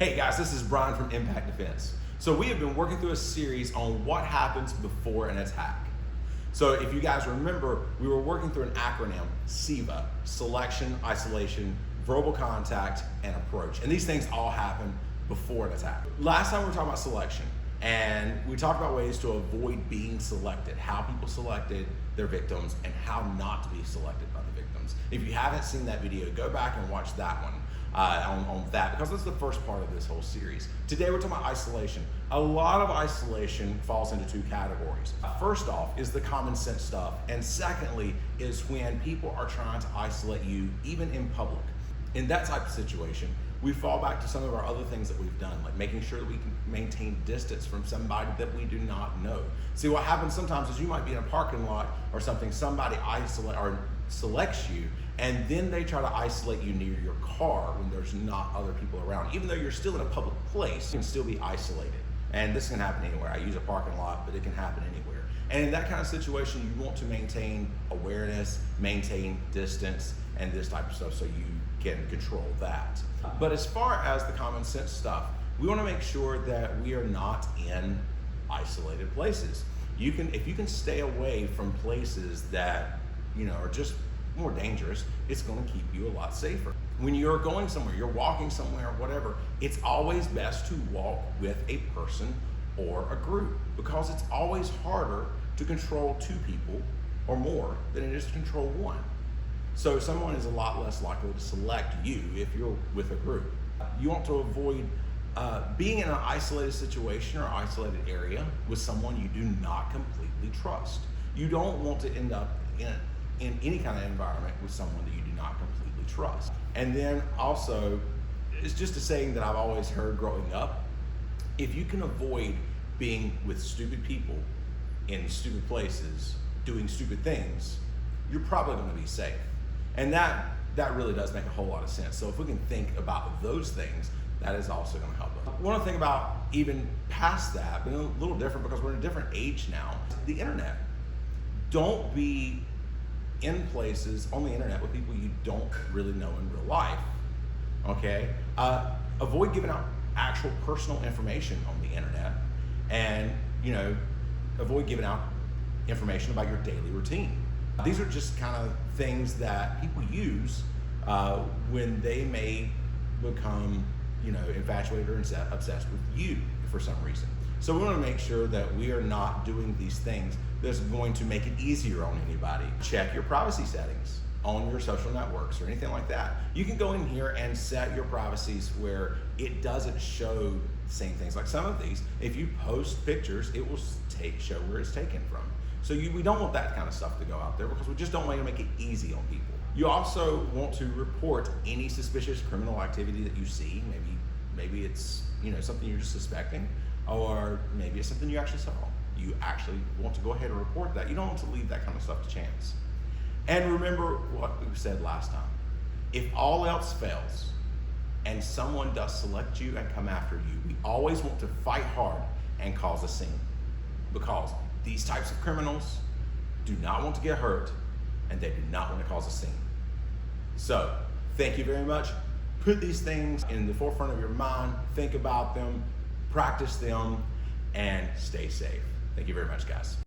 Hey guys, this is Brian from Impact Defense. So we have been working through a series on what happens before an attack. So if you guys remember, we were working through an acronym, SIVA: selection, isolation, verbal contact, and approach. And these things all happen before an attack. Last time we were talking about selection, and we talked about ways to avoid being selected, how people selected their victims, and how not to be selected by the victims. If you haven't seen that video, go back and watch that one. On that, because that's the first part of this whole series. Today we're talking about isolation. A lot of isolation falls into two categories. First off is the common sense stuff, and secondly is when people are trying to isolate you even in public. In that type of situation, we fall back to some of our other things that we've done, like making sure that we can maintain distance from somebody that we do not know. See, what happens sometimes is you might be in a parking lot or something, somebody selects you, and then they try to isolate you near your car when there's not other people around. Even though you're still in a public place, you can still be isolated. And this can happen anywhere. I use a parking lot, but it can happen anywhere. And in that kind of situation, you want to maintain awareness, maintain distance, and this type of stuff so you can control that. But as far as the common sense stuff, we want to make sure that we are not in isolated places. If you can stay away from places that are just more dangerous, it's going to keep you a lot safer. When you're going somewhere, you're walking somewhere, whatever, it's always best to walk with a person or a group, because it's always harder to control two people or more than it is to control one. So someone is a lot less likely to select you if you're with a group. You want to avoid being in an isolated situation or isolated area with someone you do not completely trust. You don't want to end up in any kind of environment with someone that you do not completely trust. And then also, it's just a saying that I've always heard growing up: if you can avoid being with stupid people in stupid places doing stupid things, you're probably going to be safe. And that really does make a whole lot of sense. So if we can think about those things, that is also going to help us. One thing about even past that, but a little different because we're in a different age now, the internet. Don't be in places on the internet with people you don't really know in real life, okay? Avoid giving out actual personal information on the internet, and avoid giving out information about your daily routine. These are just kind of things that people use when they may become infatuated or obsessed with you for some reason. So we want to make sure that we are not doing these things that's going to make it easier on anybody. Check your privacy settings on your social networks or anything like that. You can go in here and set your privacies where it doesn't show the same things. Like some of these, if you post pictures, it will show where it's taken from. So we don't want that kind of stuff to go out there, because we just don't want to make it easy on people. You also want to report any suspicious criminal activity that you see. Maybe it's something you're just suspecting, or maybe it's something you actually saw. You actually want to go ahead and report that. You don't want to leave that kind of stuff to chance. And remember what we said last time. If all else fails and someone does select you and come after you, we always want to fight hard and cause a scene, because these types of criminals do not want to get hurt, and they do not want to cause a scene. So thank you very much. Put these things in the forefront of your mind, think about them, practice them, and stay safe. Thank you very much, guys.